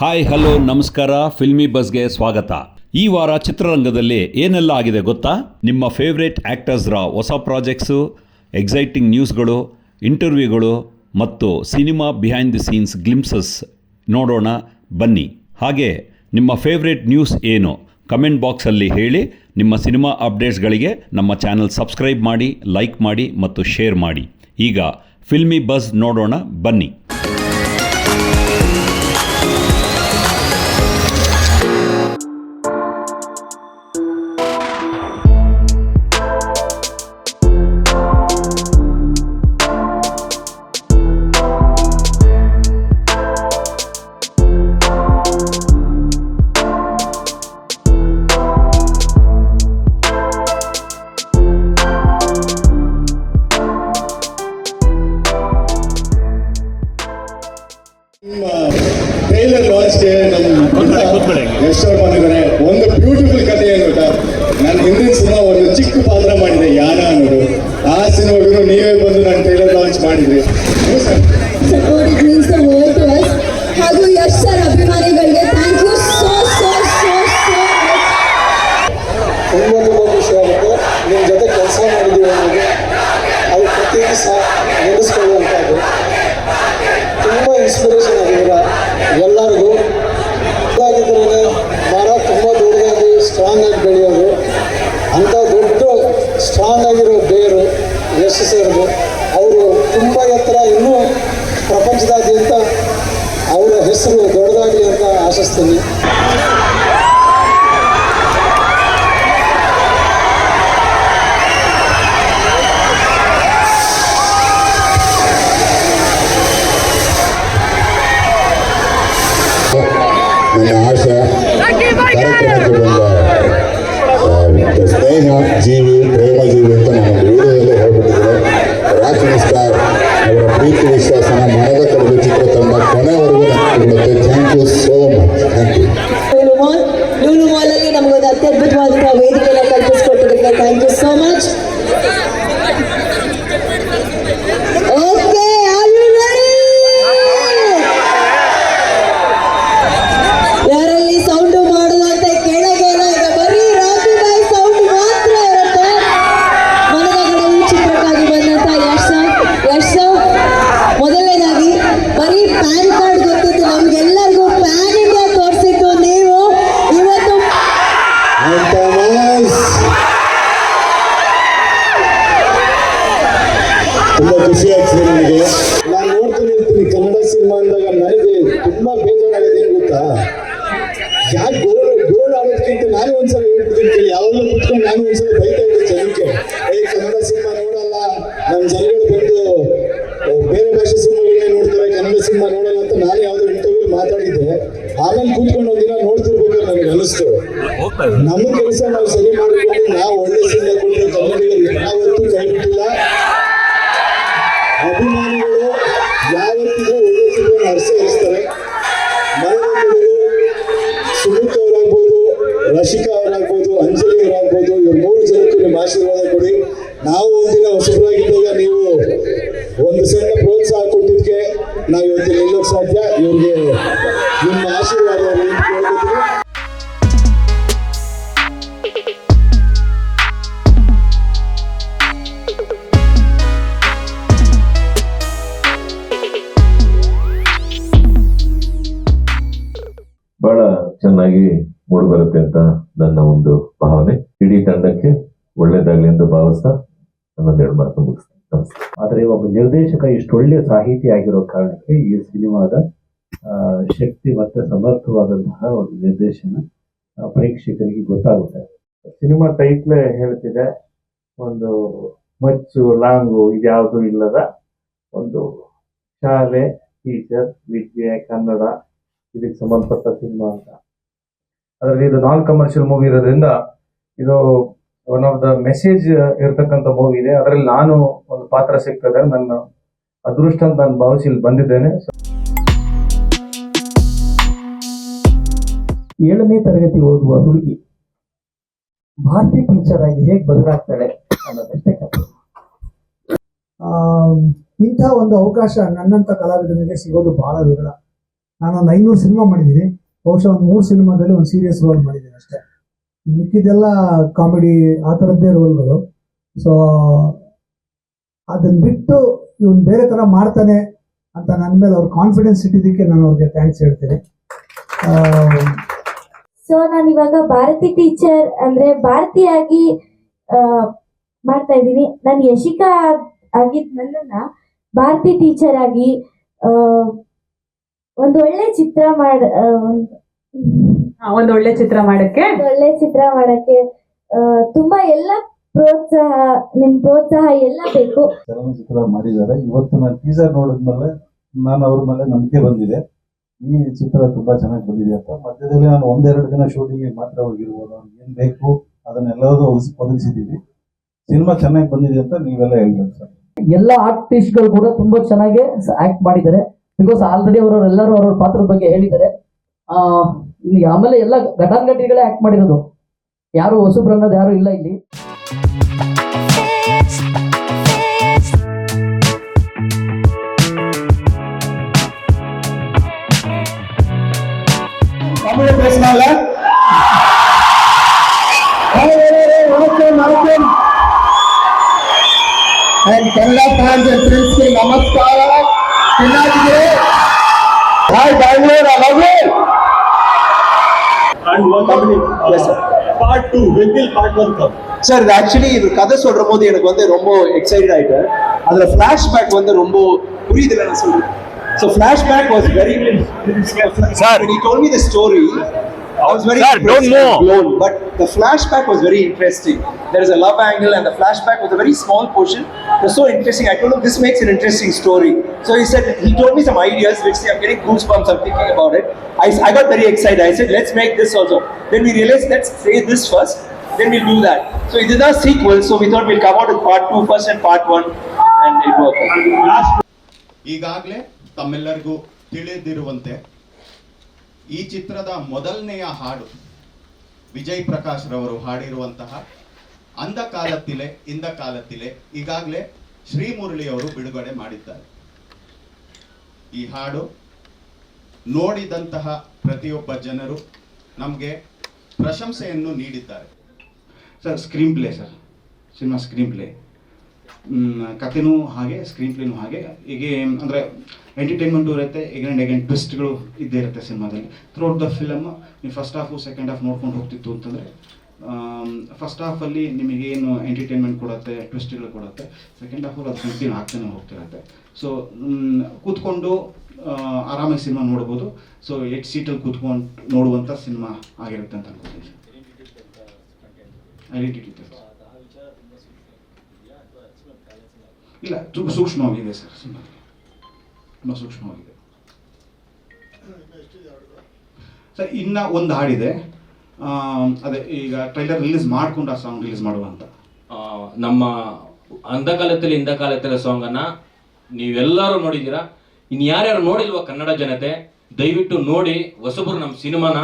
Hi hello ನಮಸ್ಕಾರ, filmy ಬಸ್ಗೆ ಸ್ವಾಗತ. ಈ ವಾರ ಚಿತ್ರರಂಗದಲ್ಲಿ ಏನೆಲ್ಲ ಆಗಿದೆ ಗೊತ್ತಾ? ನಿಮ್ಮ ಫೇವ್ರೇಟ್ ಆ್ಯಕ್ಟರ್ಸ್ರ ಹೊಸ ಪ್ರಾಜೆಕ್ಟ್ಸು, ಎಕ್ಸೈಟಿಂಗ್ ನ್ಯೂಸ್ಗಳು, ಇಂಟರ್ವ್ಯೂಗಳು ಮತ್ತು cinema behind the scenes glimpses ನೋಡೋಣ ಬನ್ನಿ. ಹಾಗೆ ನಿಮ್ಮ ಫೇವ್ರೇಟ್ ನ್ಯೂಸ್ ಏನು ಕಮೆಂಟ್ ಬಾಕ್ಸಲ್ಲಿ ಹೇಳಿ. ನಿಮ್ಮ ಸಿನಿಮಾ ಅಪ್ಡೇಟ್ಸ್ಗಳಿಗೆ ನಮ್ಮ ಚಾನಲ್ ಸಬ್ಸ್ಕ್ರೈಬ್ ಮಾಡಿ, ಲೈಕ್ ಮಾಡಿ ಮತ್ತು ಶೇರ್ ಮಾಡಿ. ಈಗ ಫಿಲ್ಮಿ ಬಸ್ ನೋಡೋಣ ಬನ್ನಿ. ಟ್ರೈಲರ್ ಲಾಂಚ್ಗೆ ಎಷ್ಟೋ ಬಂದಿದ್ದಾರೆ. ಒಂದು ಬ್ಯೂಟಿಫುಲ್ ಕಥೆ ಏನು ಗೊತ್ತಾ? ನಾನು ಹಿಂದಿನ ಸಿನಿಮಾ ಒಂದು ಚಿಕ್ಕ ಪಾತ್ರ ಮಾಡಿದೆ, ಯಾರ ಅನ್ನೋದು. ಆ ಸಿನಿಮಾಗೂ ನೀವೇ ಬಂದು ನಾನು ಟ್ರೈಲರ್ ಲಾಂಚ್ ಮಾಡಿದ್ರಿ. ಹಾಗೂ ಯಶ್ ಸರ್ ಅಭಿಮಾನಿಗಳಿಗೆ thank you so so so so ತುಂಬೊಂದು ಖುಷಿ ಆಗುತ್ತೆ. ನಿಮ್ಮ ಜೊತೆ ಕೆಲಸ ಮಾಡಿದ್ದೀವಿ ಅನ್ನೋದು ಅದು ಪ್ರತಿ ದಿವಸ ನೆನೆಸ್ಕೊಳ್ಳುವಂಥದ್ದು. ತುಂಬ ಇನ್ಸ್ಪಿರೇಷನ್ ಆಗಿದ್ದೀರ ಎಲ್ಲರಿಗೂ. ಇದಾಗಿದ್ರೇ ಮರ ತುಂಬ ದೊಡ್ಡದಾಗಿ ಸ್ಟ್ರಾಂಗ್ ಆಗಿ ಬೆಳೆಯೋದು. ಅಂಥ ದೊಡ್ಡ ಸ್ಟ್ರಾಂಗ್ ಆಗಿರೋ ಬೇರು ಯಶ್ ಸರ್ದು. ಅವರು ತುಂಬ ಎತ್ತರ, ಇನ್ನೂ ಪ್ರಪಂಚದಾದ್ಯಂತ ಅವರ ಹೆಸರು ದೊಡ್ಡದಾಗಲಿ ಅಂತ ಆಶಿಸ್ತೀನಿ. ನನ್ನ ಆಶಾ ಕಾರ್ಯಕ್ರಮಕ್ಕೆ ಬಂದ ಸ್ನೇಹ ಜೀವಿ, ಪ್ರೇಮ ಜೀವಿ ಅಂತ ನಾನು ವಿಡಿಯೋದಲ್ಲೇ ಹೇಳ್ಬಿಟ್ಟಿದ್ದೇನೆ. ರಾಕಿಂಗ್ ಸ್ಟಾರ್ ಅವರ ಪ್ರೀತಿ ವಿಶ್ವಾಸನ ಮನದ ಕಡೆದು ಚಿತ್ರ ತಂಡ ಕೊನೆವರೆಗೂ ನನಗೆ thank you so much. Thank you. Lulu ಮಾಲಲ್ಲಿ ನಮಗೊಂದು ಅತ್ಯದ್ಭುತವಾದಂತಹ ವೇದಿಕೆಯನ್ನು ಕಲ್ಪಿಸಿಕೊಟ್ಟಿದ್ದಕ್ಕೆ ಥ್ಯಾಂಕ್ ಯು ಸೋ ಮಚ್. ಯಾರಲ್ಲಿ ಸೌಂಡು ಮಾಡೋದಂತ ಕೆಳಗೆ ಇಲ್ಲ, ಈಗ ಬರೀ ರಾಕಿ ಬಾಯ್ ಸೌಂಡ್ ಮಾತ್ರ ಇರುತ್ತೆ. ಮನದ ಈ ಚಿತ್ರಕ್ಕಾಗಿ ಬಂದಂತ ಯಶ್ ಮೊದಲನೇದಾಗಿ ಬರೀ ಪ್ಯಾನ್ ಕಾರ್ಡ್ ಗೊತ್ತಿತ್ತು ನಮ್ಗೆಲ್ಲರಿಗೂ, ಪ್ಯಾನ್ ಇಂಡಿಯಾ ತೋರಿಸಿದ್ದು ನೀವು. ಇವತ್ತು ತುಂಬಾ ಖುಷಿ ಆಗ್ತದೆ ನನಗೆ. ನಾನು ನೋಡ್ತೀನಿ ಇರ್ತೀನಿ ಕನ್ನಡ ಸಿನಿಮಾ ಅಂದಾಗ ನನಗೆ ತುಂಬಾ ಬೇಜಾರಾಗಿದೆ. ಏನು ಗೊತ್ತಾ, ಯಾಕೆ ಗೋಲ್ ಆಡೋದಕ್ಕಿಂತ ನಾನು ಒಂದ್ಸಲ ಹೇಳ್ಬಿಡ್ತೀನಿ ಕೇಳಿ. ಯಾವಾಗಲೂ ಕುತ್ಕೊಂಡು ನಾನು ಒಂದ್ಸಲ ಬೈತಾ ಇದ್ದೆ ಜನಕ್ಕೆ, ಕನ್ನಡ ಸಿನಿಮಾ ನೋಡಲ್ಲ, ನಮ್ಮ ಜನಗಳು ಬಂದು ಬೇರೆ ಭಾಷೆ ಸಿನಿಮಾಗಳನ್ನೇ ನೋಡ್ತಾರೆ, ಕನ್ನಡ ಸಿನಿಮಾ ನೋಡಲ್ಲ ಅಂತ ನಾನು ಯಾವುದೋ ಇಂಟರ್ವ್ಯೂ ಮಾತಾಡಿದ್ದೆ. ಆಮೇಲೆ ಕೂತ್ಕೊಂಡು ಒಂದಿನ ನೋಡ್ತಿರ್ಬೇಕಾದ್ರೆ ನನಗೆ ಅನಿಸ್ತು, ನಮ್ಮ ಕೆಲಸ ನಾವು ಸರಿ ಮಾಡಿಕೊಂಡು ನಾವು ಒಳ್ಳೆ ಸಿನಿಮಾ ಕೊಟ್ಟರೆ ಕನ್ನಡಿಗರಿಗೆ ಯಾವತ್ತೂ ಕೈ ಬಿಟ್ಟಿಲ್ಲ. ಅಭಿಮಾನಿಗಳು ಯಾವತ್ತಿಗೂ ಒಳ್ಳೆ ಸಿನಿಮಾ ಹರಿಸ್ತಾರೆ. ಮನೋರಂಜನೆಗಳು ಸುಮಿತ್ ಅವರಾಗ್ಬೋದು, ರಶಿಕಾ ಅವರಾಗ್ಬೋದು, ಅಂಜಲಿ ಅವರಾಗ್ಬೋದು, ಇವ್ರು 3 ಜನಕ್ಕೂ ನಿಮ್ಮ ಆಶೀರ್ವಾದ ಕೊಡಿ. ನಾವು ಒಂದಿನ ಹೊಸಬರಾಗಿದ್ದಾಗ ನೀವು ಒಂದು ಸಣ್ಣ ಪ್ರೋತ್ಸಾಹ ಕೊಟ್ಟಿದ್ದಕ್ಕೆ ನಾವು ಇವತ್ತು ನಿಲ್ಲೋಕೆ ಸಾಧ್ಯ. ಇವ್ರಿಗೆ ನಿಮ್ಮ ಆಶೀರ್ವಾದ ಕೇಳ್ಕೊತೀವಿ. ಬಹಳ ಚೆನ್ನಾಗಿ ಮೂಡಿ ಬರುತ್ತೆ ಅಂತ ನನ್ನ ಒಂದು ಭಾವನೆ. ಇಡೀ ತಂಡಕ್ಕೆ ಒಳ್ಳೇದಾಗ್ಲಿ ಅಂತ ಭಾವಿಸ್ತಾ ನನ್ನೊಂದೆರಡು ಮಾತು ಮುಗಿಸ್ತೀನಿ. ನಮಸ್ತೆ. ಆದರೆ ಒಬ್ಬ ನಿರ್ದೇಶಕ ಇಷ್ಟು ಒಳ್ಳೆಯ ಸಾಹಿತಿ ಆಗಿರೋ ಕಾರಣಕ್ಕೆ ಈ ಸಿನಿಮಾದ ಶಕ್ತಿ ಮತ್ತೆ ಸಮರ್ಥವಾದಂತಹ ಒಂದು ನಿರ್ದೇಶನ ಪ್ರೇಕ್ಷಕರಿಗೆ ಗೊತ್ತಾಗುತ್ತೆ. ಸಿನಿಮಾ ಟೈಟ್ಲೇ ಹೇಳ್ತಿದೆ, ಒಂದು ಮಚ್ಚು ಲಾಂಗು ಇದ್ಯಾವುದು ಇಲ್ಲದ ಒಂದು ಶಾಲೆ, ಟೀಚರ್, ವಿದ್ಯೆ, ಕನ್ನಡ ಇದಕ್ಕೆ ಸಂಬಂಧಪಟ್ಟ ಸಿನಿಮಾ ಅಂತ. ಅದರಲ್ಲಿ ಇದು ನಾನ್ ಕಮರ್ಷಿಯಲ್ ಮೂವಿ ಇರೋದ್ರಿಂದ ಇದು ಒನ್ ಆಫ್ ದ ಮೆಸೇಜ್ ಇರತಕ್ಕಂಥ ಮೂವಿ ಇದೆ. ಅದರಲ್ಲಿ ನಾನು ಒಂದು ಪಾತ್ರ ಸಿಗ್ತದೆ, ನನ್ನ ಅದೃಷ್ಟ ಅಂತ ನಾನು ಭಾವಿಸಿ ಇಲ್ಲಿ ಬಂದಿದ್ದೇನೆ. 7ನೇ ತರಗತಿ ಓದುವ ಹುಡುಗಿ ಭಾರತೀಯ ಟೀಚರ್ ಆಗಿ ಹೇಗೆ ಬದಲಾಗ್ತಾಳೆ ಅನ್ನೋದಷ್ಟೇ ಕಥೆ. ಇಂಥ ಒಂದು ಅವಕಾಶ ನನ್ನಂಥ ಕಲಾವಿದನಿಗೆ ಸಿಗೋದು ಬಹಳ ವಿರಳ. ನಾನೊಂದು 500 ಸಿನಿಮಾ ಮಾಡಿದ್ದೀನಿ, ಬಹುಶಃ ಒಂದು 3 ಸಿನಿಮಾದಲ್ಲಿ ಒಂದು ಸೀರಿಯಸ್ ರೋಲ್ ಮಾಡಿದ್ದೀನಿ ಅಷ್ಟೇ. ಮಿಕ್ಕಿದೆಲ್ಲ ಕಾಮಿಡಿ ಆ ಥರದ್ದೇ ರೋಲ್ಗಳು. ಸೊ ಅದನ್ನ ಬಿಟ್ಟು ಇವನು ಬೇರೆ ಥರ ಮಾಡ್ತಾನೆ ಅಂತ ನನ್ನ ಮೇಲೆ ಅವ್ರ ಕಾನ್ಫಿಡೆನ್ಸ್ ಇಟ್ಟಿದ್ದಕ್ಕೆ ನಾನು ಅವ್ರಿಗೆ ಥ್ಯಾಂಕ್ಸ್ ಹೇಳ್ತೀನಿ. ಸೊ ನಾನು ಇವಾಗ ಭಾರತಿ ಟೀಚರ್ ಅಂದ್ರೆ ಭಾರತಿಯಾಗಿ ಮಾಡ್ತಾ ಇದ್ದೀನಿ. ನಾನು ಯಶಿಕಾ ಆಗಿದ್ ನನ್ನನ್ನ ಭಾರತಿ ಟೀಚರ್ ಆಗಿ ಒಂದು ಒಳ್ಳೆ ಚಿತ್ರ ಒಳ್ಳೆ ಚಿತ್ರ ಮಾಡಕ್ಕೆ ತುಂಬಾ ಎಲ್ಲ ನಿಮ್ ಪ್ರೋತ್ಸಾಹ ಎಲ್ಲ ಬೇಕು. ಚಲನಚಿತ್ರ ಮಾಡಿದ್ದಾರೆ. ಇವತ್ತು ನಾನು ಟೀಸರ್ ನೋಡಿದ್ಮೇಲೆ ನಾನು ಅವ್ರ ಮೇಲೆ ನಂಬಿಕೆ ಬಂದಿದೆ, ಈ ಚಿತ್ರ ತುಂಬಾ ಚೆನ್ನಾಗಿ ಬಂದಿದೆ ಅಂತ. ಮಧ್ಯದಲ್ಲಿ ನಾನು 1-2 ದಿನ ಶೂಟಿಂಗ್ ಮಾತ್ರ ಹೋಗಿರ್ಬೋದು, ಏನ್ ಬೇಕು ಅದನ್ನೆಲ್ಲದೂ ಒದಗಿಸಿದ್ದೀವಿ. ಸಿನಿಮಾ ಚೆನ್ನಾಗಿ ಬಂದಿದೆ ಅಂತ ನೀವೆಲ್ಲ ಹೇಳ್ಬೇಕು ಸರ್. ಎಲ್ಲ ಆರ್ಟಿಸ್ಟ್ಗಳು ಕೂಡ ತುಂಬಾ ಚೆನ್ನಾಗಿ ಆಕ್ಟ್ ಮಾಡಿದ್ದಾರೆ. ಬಿಕಾಸ್ ಆಲ್ರೆಡಿ ಎಲ್ಲರೂ ಅವ್ರವ್ರ ಪಾತ್ರದ ಬಗ್ಗೆ ಹೇಳಿದ್ದಾರೆ. ಇಲ್ಲಿ ಆಮೇಲೆ ಎಲ್ಲ ಘಟಾನುಘಟಿಗಳೇ ಆಕ್ಟ್ ಮಾಡಿರೋದು, ಯಾರು ಹೊಸಬ್ರು ಅನ್ನೋದು ಯಾರು ಇಲ್ಲ ಇಲ್ಲಿ. தமிழ் பேசினால வணக்கம் and Kerala fans and friends ಗೆ ನಮಸ್ಕಾರ. ಚೆನ್ನಾಗಿದೆ. Hi Bangalore, I love you. And one yes sir. Part 2 when will part 1 come? Sir, actually இது கதை சொல்ற போது எனக்கு வந்து ரொம்ப எக்ஸைட்டட் ஆயிட்டேன். அதுல ஃபிளாஷ்பேக் வந்து ரொம்ப புரியுதுல நான் சொல்றேன். So flashback was very sir, when he told me the story I was very blown, but the flashback was very interesting. There is a love angle and the flashback was a very small portion. It was so interesting. I told him this makes an interesting story. So he told me some ideas which I'm getting goosebumps. I'm thinking about it. I got very excited. I said let's make this also. Then we realized let's say this first, then we'll do that. So it is a sequel, so we thought we'll come out with part 2 first and part 1 and it worked. ಈಗಾಗಲೇ ತಮ್ಮೆಲ್ಲರಿಗೂ ತಿಳಿದಿರುವಂತೆ ಈ ಚಿತ್ರದ ಮೊದಲನೆಯ ಹಾಡು ವಿಜಯ್ ಪ್ರಕಾಶ್ ರವರು ಹಾಡಿರುವಂತಹ ಅಂದ ಕಾಲತ್ತಿಲೆ ಇಂದ ಕಾಲತ್ತಿಲೆ ಈಗಾಗಲೇ ಶ್ರೀಮುರಳಿ ಅವರು ಬಿಡುಗಡೆ ಮಾಡಿದ್ದಾರೆ. ಈ ಹಾಡು ನೋಡಿದಂತಹ ಪ್ರತಿಯೊಬ್ಬ ಜನರು ನಮಗೆ ಪ್ರಶಂಸೆಯನ್ನು ನೀಡಿದ್ದಾರೆ. Sir screenplay, sir cinema screenplay, ಕಥೆನೂ ಹಾಗೆ ಸ್ಕ್ರೀನ್ ಪ್ಲೇನೂ ಹಾಗೆ. ಹೀಗೆ ಅಂದರೆ ಎಂಟರ್ಟೈನ್ಮೆಂಟು ಇರುತ್ತೆ, ಎಗೇನ್ ಟ್ವಿಸ್ಟ್ಗಳು ಇದ್ದೇ ಇರುತ್ತೆ ಸಿನಿಮಾದಲ್ಲಿ. ಥ್ರೂಔಟ್ ದ ಫಿಲಮ್ ನೀವು ಫಸ್ಟ್ ಹಾಫು ಸೆಕೆಂಡ್ ಹಾಫ್ ನೋಡ್ಕೊಂಡು ಹೋಗ್ತಿತ್ತು ಅಂತಂದರೆ, ಫಸ್ಟ್ ಹಾಫಲ್ಲಿ ನಿಮಗೇನು ಎಂಟರ್ಟೈನ್ಮೆಂಟ್ ಕೊಡುತ್ತೆ, ಟ್ವಿಸ್ಟ್ಗಳು ಕೊಡುತ್ತೆ, ಸೆಕೆಂಡ್ ಹಾಫಲ್ಲಿ ಅದು ಕಂಟಿನ್ಯೂ ಆಗ್ತಾನೆ ಹೋಗ್ತಿರುತ್ತೆ. ಸೊ ಕೂತ್ಕೊಂಡು ಆರಾಮಾಗಿ ಸಿನಿಮಾ ನೋಡ್ಬೋದು. ಸೊ 8 ಸೀಟಲ್ಲಿ ಕೂತ್ಕೊಂಡು ನೋಡುವಂಥ ಸಿನಿಮಾ ಆಗಿರುತ್ತೆ ಅಂತ ಅನ್ಕೋತೀನಿ. ಐಡೆಂಟಿಟಿ ಇಲ್ಲ, ತುಂಬ ಸೂಕ್ಷ್ಮವಾಗಿದೆ ಸರ್ ಸಿನಿಮಾ, ತುಂಬ ಸೂಕ್ಷ್ಮವಾಗಿದೆ ಸರ್. ಇನ್ನು ಒಂದು ಹಾಡಿದೆ, ಅದೇ ಈಗ ಟ್ರೈಲರ್ ರಿಲೀಸ್ ಮಾಡ್ಕೊಂಡು ಆ ಸಾಂಗ್ ರಿಲೀಸ್ ಮಾಡುವಂತ. ನಮ್ಮ ಅಂಧಕಾಲದಲ್ಲಿ ಇಂಧಕಾಲದಲ್ಲಿ ಸಾಂಗನ್ನು ನೀವೆಲ್ಲರೂ ನೋಡಿದ್ದೀರಾ. ಇನ್ನು ಯಾರ್ಯಾರು ನೋಡಿಲ್ವ ಕನ್ನಡ ಜನತೆ, ದಯವಿಟ್ಟು ನೋಡಿ. ಹೊಸಬ್ರು ನಮ್ಮ ಸಿನಿಮಾನ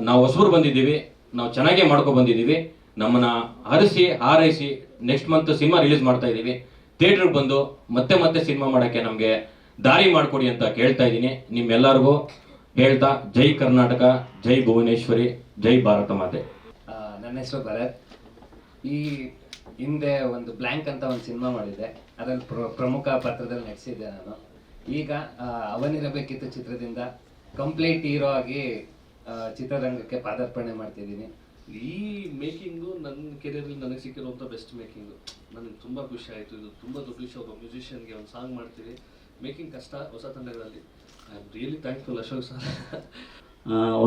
ನಾವು ಹೊಸಬ್ರು ಬಂದಿದ್ದೀವಿ, ನಾವು ಚೆನ್ನಾಗೇ ಮಾಡ್ಕೊ ಬಂದಿದ್ದೀವಿ. ನಮ್ಮನ್ನು ಹರಿಸಿ ಹಾರೈಸಿ ನೆಕ್ಸ್ಟ್ ಮಂತ್ ಸಿನಿಮಾ ರಿಲೀಸ್ ಮಾಡ್ತಾ ಇದ್ದೀವಿ. ಥಿಯೇಟ್ರಿಗೆ ಬಂದು ಮತ್ತೆ ಸಿನಿಮಾ ಮಾಡೋಕ್ಕೆ ನಮಗೆ ದಾರಿ ಮಾಡಿಕೊಡಿ ಅಂತ ಕೇಳ್ತಾ ಇದ್ದೀನಿ. ನಿಮ್ಮೆಲ್ಲರಿಗೂ ಹೇಳ್ತಾ ಜೈ ಕರ್ನಾಟಕ, ಜೈ ಭುವನೇಶ್ವರಿ, ಜೈ ಭಾರತ ಮಾತೆ. ನನ್ನ ಹೆಸರು ಭರತ್. ಈ ಹಿಂದೆ ಒಂದು ಬ್ಲ್ಯಾಂಕ್ ಅಂತ ಒಂದು ಸಿನಿಮಾ ಮಾಡಿದ್ದೆ, ಅದರಲ್ಲಿ ಪ್ರಮುಖ ಪಾತ್ರದಲ್ಲಿ ನಟಿಸಿದ್ದೆ ನಾನು. ಈಗ ಅವನಿರಬೇಕಿತ್ತು ಚಿತ್ರದಿಂದ ಕಂಪ್ಲೀಟ್ ಹೀರೋ ಆಗಿ ಚಿತ್ರರಂಗಕ್ಕೆ ಪಾದಾರ್ಪಣೆ ಮಾಡ್ತಿದ್ದೀನಿ. ಈ ಮೇಕಿಂಗು ನನ್ನ ಕೆರಿಯರಲ್ಲಿ ನನಗೆ ಸಿಕ್ಕಿರುವಂಥ ಬೆಸ್ಟ್ ಮೇಕಿಂಗು. ನನಗೆ ತುಂಬ ಖುಷಿ ಆಯಿತು. ಇದು ತುಂಬ ದೊಡ್ಡ ವಿಷಯ. ಒಬ್ಬ ಮ್ಯೂಸಿಷಿಯನ್ಗೆ ಒಂದು ಸಾಂಗ್ ಮಾಡ್ತೀವಿ, ಮೇಕಿಂಗ್ ಕಷ್ಟ ಹೊಸ ತಂಡಗಳಲ್ಲಿ. I am really thankful Ashok sir.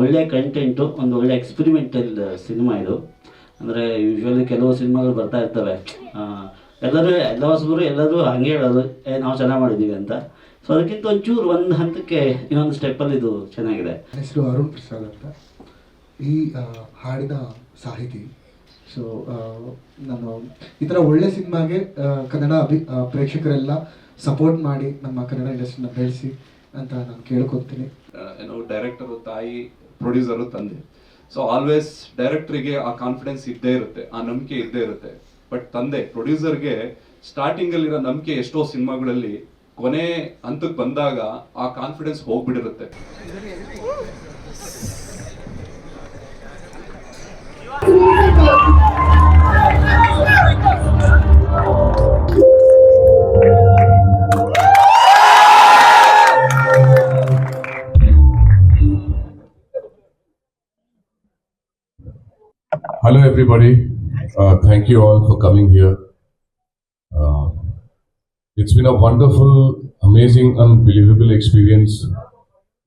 ಒಳ್ಳೆ ಕಂಟೆಂಟು, ಒಂದು ಒಳ್ಳೆ ಎಕ್ಸ್ಪೆರಿಮೆಂಟಲ್ ಸಿನಿಮಾ ಇದು. ಅಂದರೆ ಯೂಶ್ವಲಿ ಕೆಲವು ಸಿನಿಮಾಗಳು ಬರ್ತಾ ಇರ್ತವೆ, ಎಲ್ಲ ಹೊಸಬರು ಎಲ್ಲರೂ ಹಾಗೆ ಹೇಳೋದು ನಾವು ಚೆನ್ನಾಗಿ ಮಾಡಿದ್ದೀವಿ ಅಂತ. ಸೊ ಅದಕ್ಕಿಂತ ಒಂಚೂರು ಒಂದು ಹಂತಕ್ಕೆ ಇನ್ನೊಂದು ಸ್ಟೆಪ್ಪಲ್ಲಿ ಇದು ಚೆನ್ನಾಗಿದೆ. ಹೆಸರು ಅರುಣ್ ಪ್ರಸಾದ್ ಅಂತ, ಈ ಹಾಡಿನ ಸಾಹಿತಿ. ಸೊ ನಾನು ಈ ಥರ ಒಳ್ಳೆ ಸಿನಿಮಾಗೆ ಕನ್ನಡ ಪ್ರೇಕ್ಷಕರೆಲ್ಲ ಸಪೋರ್ಟ್ ಮಾಡಿ ನಮ್ಮ ಕನ್ನಡ ಇಂಡಸ್ಟ್ರಿನ ಬೆಳೆಸಿ ಅಂತ ನಾನು ಕೇಳ್ಕೊತೀನಿ. ಏನೋ ಡೈರೆಕ್ಟರು ತಾಯಿ, ಪ್ರೊಡ್ಯೂಸರು ತಂದೆ. ಸೊ ಆಲ್ವೇಸ್ ಡೈರೆಕ್ಟ್ರಿಗೆ ಆ ಕಾನ್ಫಿಡೆನ್ಸ್ ಇದ್ದೇ ಇರುತ್ತೆ, ಆ ನಂಬಿಕೆ ಇದ್ದೇ ಇರುತ್ತೆ. ಬಟ್ ತಂದೆ ಪ್ರೊಡ್ಯೂಸರ್ಗೆ ಸ್ಟಾರ್ಟಿಂಗಲ್ಲಿರೋ ನಂಬಿಕೆ ಎಷ್ಟೋ ಸಿನಿಮಾಗಳಲ್ಲಿ ಕೊನೆ ಹಂತಕ್ಕೆ ಬಂದಾಗ ಆ confidence ಹೋಗ್ಬಿಟ್ಟಿರುತ್ತೆ. Hello everybody, thank you all for coming here. It's been a wonderful, amazing, unbelievable experience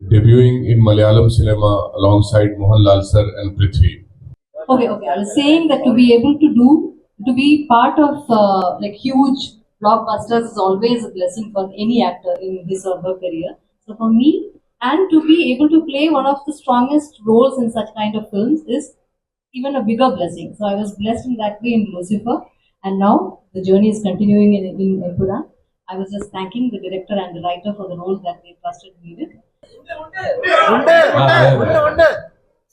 debuting in Malayalam cinema alongside Mohanlal sir and Prithvi. Okay. I was saying that to be part of like huge blockbusters is always a blessing for any actor in his or her career. So for me, and to be able to play one of the strongest roles in such kind of films is even a bigger blessing. So I was blessed in that way in Lucifer, and now the journey is continuing in Empuran. I was just thanking the director and the writer for the role that they trusted me with.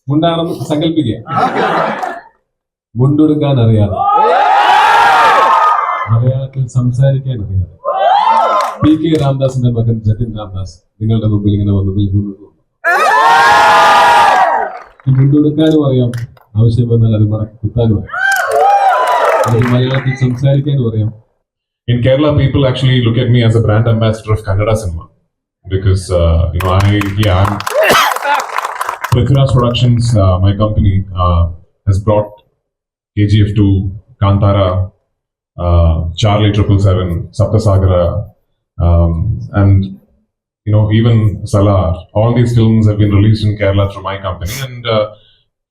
മുണ്ടാണെന്ന് സങ്കല്പിക്കുക. മുണ്ടെടുക്കാൻ അറിയാതെ, മലയാളത്തിൽ സംസാരിക്കാൻ അറിയാതെ PK രാംദാസിന്റെ മകൻ ജതിൻ രാംദാസ് നിങ്ങളുടെ മുമ്പിൽ ഇങ്ങനെ വന്ന് നിൽക്കുന്നു. മുണ്ടെടുക്കാനും അറിയാം, ആവശ്യം വന്നാൽ അത് മടക്കി കുത്താനും അറിയാം, മലയാളത്തിൽ സംസാരിക്കാനും അറിയാം. In Kerala, people actually look at me as a brand ambassador of Kannada cinema because I'm Prithviraj Productions, my company, has brought KGF2, Kantara, Charlie 777, Saptasagara, and even Salar. All these films have been released in Kerala through my company, and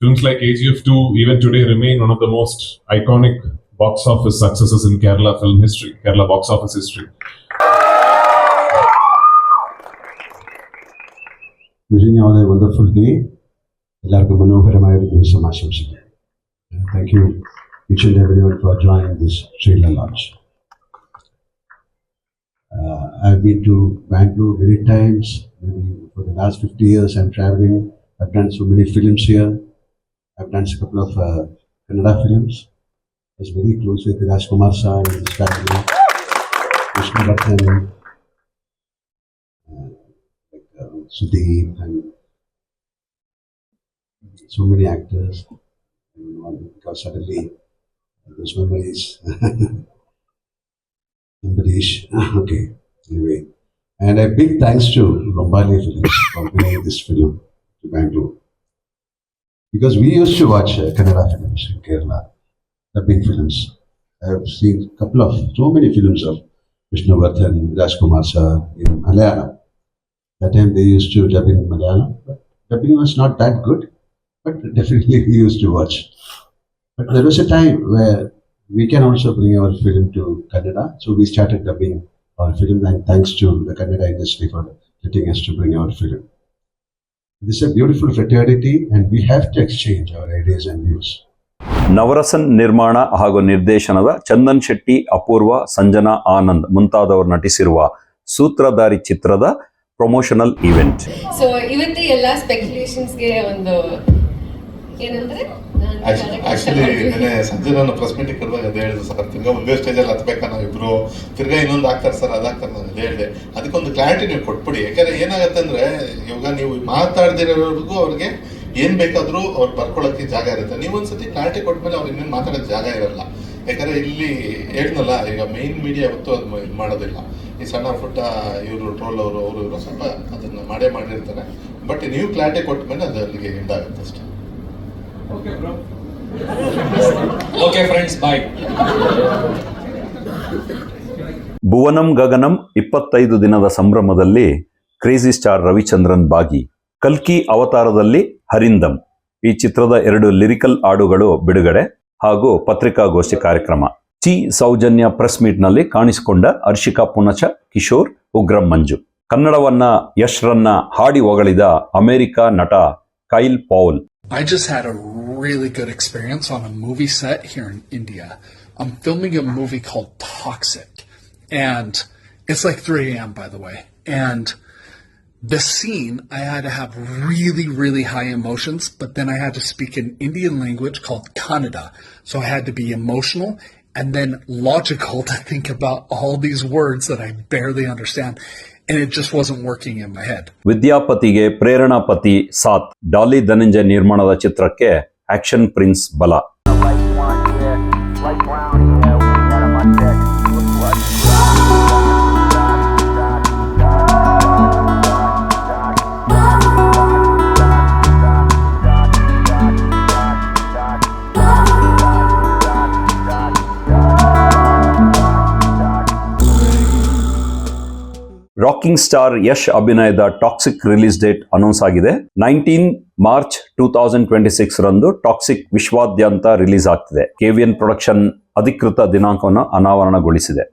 films like KGF2 even today remain one of the most iconic box office successes in Kerala film history, Kerala box office history. Wishing you all a wonderful day. എല്ലാവർക്കും മനോഹരമായ ഒരു ദിവസം ആശംസിക്കുന്നു. Thank you each and everyone for joining this trailer launch. I've been to Bangalore many times. For the last 50 years I'm traveling. I've done so many films here. I've done a couple of Kannada films. I was very close with Rajkumar sir and his family, Vishnu Bhattan, Sudeep, and so many actors. Because suddenly those memories. Ambarish. Okay. Anyway, and a big thanks to Rombali Films for bringing this film to Bangalore. Because we used to watch Kannada films in Kerala, dubbing films. I have seen so many films of Vishnu Bhattan, Rajkumar sir in Malayalam. That time they used to dub in Malayalam, but dubbing was not that good. But definitely we used to watch. But there was a time where we can also bring our film to Kannada, so we started dubbing our film, and thanks to the Kannada industry for letting us to bring our film. This is a beautiful fraternity, and we have to exchange our ideas and views. Navarasan ನಿರ್ಮಾಣ ಹಾಗೂ ನಿರ್ದೇಶನದ ಚಂದನ್ ಶೆಟ್ಟಿ, ಅಪೂರ್ವ, ಸಂಜನಾ ಆನಂದ್ ಮುಂತಾದವರು ನಟಿಸಿರುವ ಸೂತ್ರಧಾರಿ ಚಿತ್ರದ promotional event. So ಇವತ್ತು ಎಲ್ಲ ಸ್ಪೆಕ್ಯುಲೇಷನ್ಸ್ಗೆ ಒಂದು ಏನಂದ್ರೆ actually ನೆನೆ ಸಂಜೆ ನಾನು ಪ್ರೆಸ್ ಮೀಟಿಂಗ್ ಕರೆದಾಗ ಅದೇ ಹೇಳಿದ್ರು ಸರ್, ತಿರ್ಗಾ ಒಂದೇ ಸ್ಟೇಜಲ್ಲಿ ಹತ್ಬೇಕಾ ನಾವಿಬ್ರು, ತಿರ್ಗಾ ಇನ್ನೊಂದು ಆಗ್ತಾರೆ ಸರ್ ಅದಾಗ್ತಾರೆ, ನಾನು ಅದೇ ಹೇಳಿದೆ. ಅದಕ್ಕೊಂದು ಕ್ಲಾರಿಟಿ ನೀವು ಕೊಟ್ಬಿಡಿ. ಯಾಕಂದ್ರೆ ಏನಾಗುತ್ತೆ ಅಂದ್ರೆ ಇವಾಗ ನೀವು ಮಾತಾಡ್ದಿರೋರ್ಗೂ ಅವ್ರಿಗೆ ಏನ್ ಬೇಕಾದ್ರೂ ಅವ್ರು ಬರ್ಕೊಳ್ಳೋಕ್ಕೆ ಜಾಗ ಇರುತ್ತೆ. ನೀವೊಂದ್ಸತಿ ಕ್ಲಾರಿಟಿ ಕೊಟ್ಮೇಲೆ ಅವ್ರು ಇನ್ನೇನು ಮಾತಾಡೋಕ್ಕೆ ಜಾಗ ಇರಲ್ಲ. ಯಾಕಂದ್ರೆ ಇಲ್ಲಿ ಹೇಳಿದ್ನಲ್ಲ, ಈಗ ಮೈನ್ ಮೀಡಿಯಾ ಯಾವತ್ತೂ ಅದು ಇದು ಮಾಡೋದಿಲ್ಲ. ಈ ಸಣ್ಣ ಪುಟ್ಟ ಇವರು ಟ್ರೋಲ್ ಅವರು ಇವರು ಸ್ವಲ್ಪ ಅದನ್ನ ಮಾಡಿರ್ತಾರೆ. ಬಟ್ ನೀವು ಕ್ಲಾರಿಟಿ ಕೊಟ್ಟ ಮೇಲೆ ಅದು ಅಲ್ಲಿಗೆ ಎಂಡ್ ಆಗುತ್ತೆ ಅಷ್ಟೇ. ಓಕೆ ಫ್ರೆಂಡ್ಸ್, ಬಾಯ್. ಭುವನಂ ಗಗನಂ 25 ದಿನದ ಸಂಭ್ರಮದಲ್ಲಿ ಕ್ರೇಜಿ ಸ್ಟಾರ್ ರವಿಚಂದ್ರನ್ ಭಾಗಿ. ಕಲ್ಕಿ ಅವತಾರದಲ್ಲಿ ಹರಿಂದಂ ಈ ಚಿತ್ರದ 2 ಲಿರಿಕಲ್ ಹಾಡುಗಳು ಬಿಡುಗಡೆ ಹಾಗೂ ಪತ್ರಿಕಾಗೋಷ್ಠಿ ಕಾರ್ಯಕ್ರಮ. ಸೌಜನ್ಯ ಪ್ರೆಸ್ ಮೀಟ್ನಲ್ಲಿ ಕಾಣಿಸಿಕೊಂಡ ಹರ್ಷಿಕಾ ಪುನಚ, ಕಿಶೋರ್, ಉಗ್ರಂ ಮಂಜು. ಕನ್ನಡವನ್ನ ಯಶ್ರನ್ನ ಹಾಡಿ ಹೊಗಳಿದ ಅಮೆರಿಕ ನಟ ಕೈಲ್ Paul. I just had a really good experience on a movie set here in India. I'm filming a movie called Toxic, and it's like 3 a.m. by the way. And the scene, I had to have really, really high emotions, but then I had to speak an Indian language called Kannada. So I had to be emotional and then logical to think about all these words that I barely understand. And it just wasn't working in my head. ವಿದ್ಯಾಪತಿಗೆ ಪ್ರೇರಣಾಪತಿ ಸಾಥ್. ಡಾಲಿ ಧನಂಜಯ್ ನಿರ್ಮಾಣದ ಚಿತ್ರಕ್ಕೆ action prince ಬಲ. Rocking star Yash ಅಭಿನಯದ toxic release date announce ಆಗಿದೆ. 19 March 2026 ರಂದು toxic ವಿಶ್ವಾದ್ಯಂತ release ಆಗ್ತಿದೆ. KVN production ಅಧಿಕೃತ ದಿನಾಂಕವನ್ನು ಅನಾವರಣಗೊಳಿಸಿದೆ.